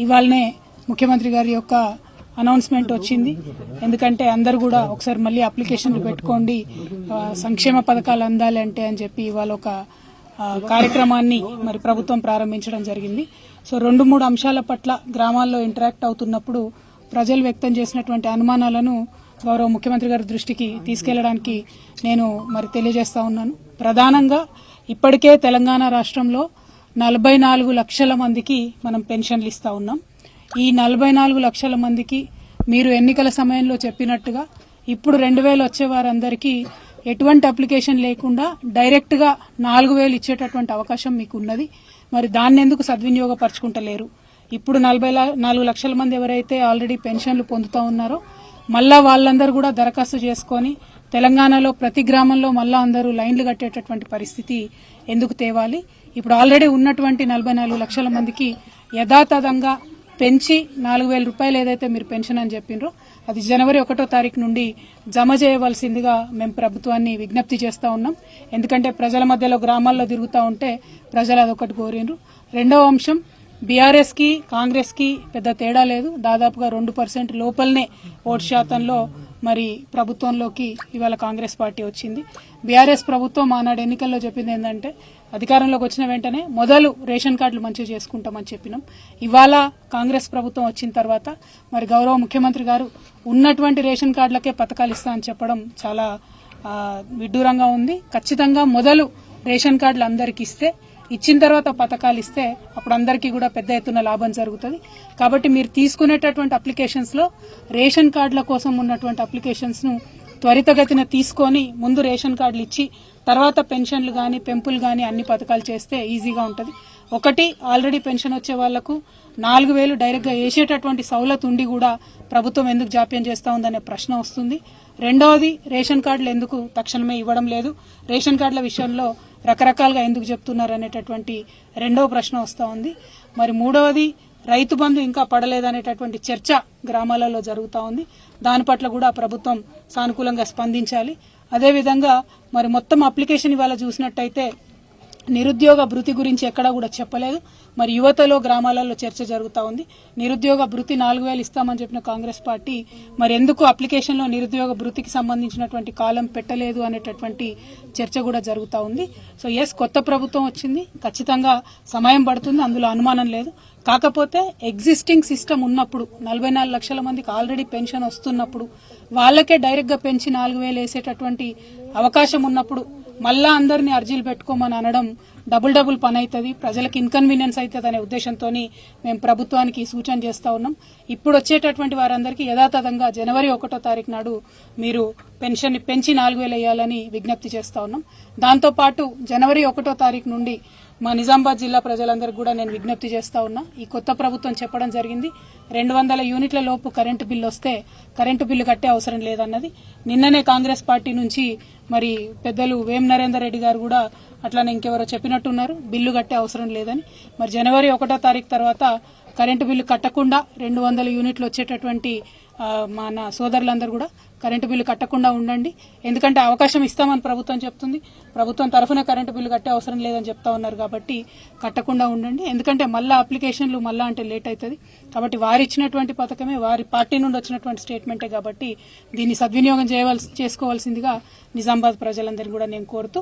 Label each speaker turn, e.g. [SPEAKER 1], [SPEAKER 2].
[SPEAKER 1] ఇవాళనే ముఖ్యమంత్రి గారి యొక్క అనౌన్స్మెంట్ వచ్చింది. ఎందుకంటే అందరూ కూడా ఒకసారి మళ్ళీ అప్లికేషన్లు పెట్టుకోండి, సంక్షేమ పథకాలు అందాలి అంటే అని చెప్పి ఇవాళ ఒక కార్యక్రమాన్ని మరి ప్రభుత్వం ప్రారంభించడం జరిగింది. సో 2-3 అంశాల పట్ల గ్రామాల్లో ఇంటరాక్ట్ అవుతున్నప్పుడు ప్రజలు వ్యక్తం చేసినటువంటి అనుమానాలను గౌరవ ముఖ్యమంత్రి గారి దృష్టికి తీసుకెళ్లడానికి నేను మరి తెలియజేస్తా ఉన్నాను. ప్రధానంగా ఇప్పటికే తెలంగాణ రాష్ట్రంలో 44 లక్షల మందికి మనం పెన్షన్లు ఇస్తా ఉన్నాం. ఈ 44 లక్షల మందికి మీరు ఎన్నికల సమయంలో చెప్పినట్టుగా ఇప్పుడు 2000 వచ్చే వారందరికీ ఎటువంటి అప్లికేషన్ లేకుండా డైరెక్ట్ గా 4000 ఇచ్చేటటువంటి అవకాశం మీకు ఉన్నది. మరి దాన్ని ఎందుకు సద్వినియోగపరచుకుంటలేరు? ఇప్పుడు 44 లక్షల మంది ఎవరైతే ఆల్రెడీ పెన్షన్లు పొందుతూ ఉన్నారో మళ్ళా వాళ్ళందరూ కూడా దరఖాస్తు చేసుకుని తెలంగాణలో ప్రతి గ్రామంలో మళ్ళా అందరూ లైన్లు కట్టేటటువంటి పరిస్థితి ఎందుకు తేవాలి? ఇప్పుడు ఆల్రెడీ ఉన్నటువంటి 44 లక్షల మందికి యథాతథంగా పెంచి 4000 రూపాయలు ఏదైతే మీరు పెన్షన్ అని చెప్పిండ్రో అది జనవరి 1వ తారీఖు నుండి జమ చేయవలసిందిగా మేము ప్రభుత్వాన్ని విజ్ఞప్తి చేస్తా ఉన్నాం. ఎందుకంటే ప్రజల మధ్యలో గ్రామాల్లో తిరుగుతూ ఉంటే ప్రజలు అదొకటి కోరిండ్రు. రెండవ అంశం, బీఆర్ఎస్ కి కాంగ్రెస్ కి పెద్ద తేడా లేదు. దాదాపుగా 2% లోపలనే ఓటు శాతంలో మరి ప్రభుత్వంలోకి ఇవాళ కాంగ్రెస్ పార్టీ వచ్చింది. బీఆర్ఎస్ ప్రభుత్వం ఆనాడు ఎన్నికల్లో చెప్పింది ఏంటంటే అధికారంలోకి వచ్చిన వెంటనే మొదలు రేషన్ కార్డులు మంచిగా చేసుకుంటామని చెప్పినాం. ఇవాళ కాంగ్రెస్ ప్రభుత్వం వచ్చిన తర్వాత మరి గౌరవ ముఖ్యమంత్రి గారు ఉన్నటువంటి రేషన్ కార్డులకే పథకాలు ఇస్తా అని చెప్పడం చాలా విడ్డూరంగా ఉంది. ఖచ్చితంగా మొదలు రేషన్ కార్డులు అందరికి ఇస్తే, ఇచ్చిన తర్వాత పథకాలు ఇస్తే అప్పుడు అందరికీ కూడా పెద్ద ఎత్తున లాభం జరుగుతుంది. కాబట్టి మీరు తీసుకునేటటువంటి అప్లికేషన్స్ లో రేషన్ కార్డుల కోసం ఉన్నటువంటి అప్లికేషన్స్ ను త్వరితగతిన తీసుకొని ముందు రేషన్ కార్డులు ఇచ్చి తర్వాత పెన్షన్లు గాని పెంపులు గాని అన్ని పథకాలు చేస్తే ఈజీగా ఉంటుంది. ఒకటి, ఆల్రెడీ పెన్షన్ వచ్చే వాళ్లకు 4000 డైరెక్ట్ గా వేసేటటువంటి సౌలత్ ఉండి కూడా ప్రభుత్వం ఎందుకు జాప్యం చేస్తా ఉందనే ప్రశ్న వస్తుంది. రెండవది, రేషన్ కార్డులు ఎందుకు తక్షణమే ఇవ్వడం లేదు, రేషన్ కార్డుల విషయంలో రకరకాలుగా ఎందుకు చెప్తున్నారు అనేటటువంటి రెండవ ప్రశ్న వస్తా ఉంది. మరి మూడవది, రైతు బంధు ఇంకా పడలేదనేటటువంటి చర్చ గ్రామాలలో జరుగుతూ ఉంది. దాని పట్ల కూడా ప్రభుత్వం సానుకూలంగా స్పందించాలి. అదేవిధంగా మరి మొత్తం అప్లికేషన్ ఇవాళ చూసినట్టయితే నిరుద్యోగ భృతి గురించి ఎక్కడా కూడా చెప్పలేదు. మరి యువతలో గ్రామాలలో చర్చ జరుగుతూ ఉంది. నిరుద్యోగ భృతి 4000 ఇస్తామని చెప్పిన కాంగ్రెస్ పార్టీ మరి ఎందుకు అప్లికేషన్ లో నిరుద్యోగ భృతికి సంబంధించినటువంటి కాలం పెట్టలేదు అనేటటువంటి చర్చ కూడా జరుగుతూ ఉంది. సో కొత్త ప్రభుత్వం వచ్చింది, ఖచ్చితంగా సమయం పడుతుంది, అందులో అనుమానం లేదు. కాకపోతే ఎగ్జిస్టింగ్ సిస్టమ్ ఉన్నప్పుడు 44 లక్షల మందికి ఆల్రెడీ పెన్షన్ వస్తున్నప్పుడు వాళ్ళకే డైరెక్ట్ గా పెంచి 4000 వేసేటటువంటి అవకాశం ఉన్నప్పుడు మళ్ళా అందరినీ అర్జీలు పెట్టుకోమని అనడం డబుల్ పని అవుతుంది, ప్రజలకు ఇన్కన్వీనియన్స్ అవుతుంది అనే ఉద్దేశంతో మేము ప్రభుత్వానికి సూచన చేస్తా ఉన్నాం. ఇప్పుడు వచ్చేటటువంటి వారందరికీ యథాతథంగా జనవరి 1వ తారీఖు నాడు మీరు పెన్షన్ పెంచి 4000 వేయాలని విజ్ఞప్తి చేస్తా ఉన్నాం. దాంతోపాటు జనవరి 1వ తారీఖు నుండి మా నిజామాబాద్ జిల్లా ప్రజలందరికీ కూడా నేను విజ్ఞప్తి చేస్తా ఉన్నా. ఈ కొత్త ప్రభుత్వం చెప్పడం జరిగింది 200 యూనిట్ల లోపు కరెంటు బిల్లు వస్తే కరెంటు బిల్లు కట్టే అవసరం లేదన్నది. నిన్ననే కాంగ్రెస్ పార్టీ నుంచి మరి పెద్దలు వేం నరేందర్ రెడ్డి గారు కూడా అట్లానే ఇంకెవరో చెప్పినట్టున్నారు బిల్లు కట్టే అవసరం లేదని. మరి జనవరి 1వ తారీఖు తర్వాత కరెంటు బిల్లు కట్టకుండా 200 యూనిట్లు వచ్చేటటువంటి మన సోదరులందరూ కూడా కరెంటు బిల్లు కట్టకుండా ఉండండి. ఎందుకంటే అవకాశం ఇస్తామని ప్రభుత్వం చెప్తుంది, ప్రభుత్వం తరఫున కరెంటు బిల్లు కట్టే అవసరం లేదని చెప్తా ఉన్నారు. కాబట్టి కట్టకుండా ఉండండి. ఎందుకంటే మళ్ళా అప్లికేషన్లు మళ్ళా అంటే లేట్ అవుతుంది. కాబట్టి వారు ఇచ్చినటువంటి పథకమే, వారి పార్టీ నుండి వచ్చినటువంటి స్టేట్మెంటే. కాబట్టి దీన్ని సద్వినియోగం చేసుకోవాల్సిందిగా నిజామాబాద్ ప్రజలందరినీ కూడా నేను కోరుతూ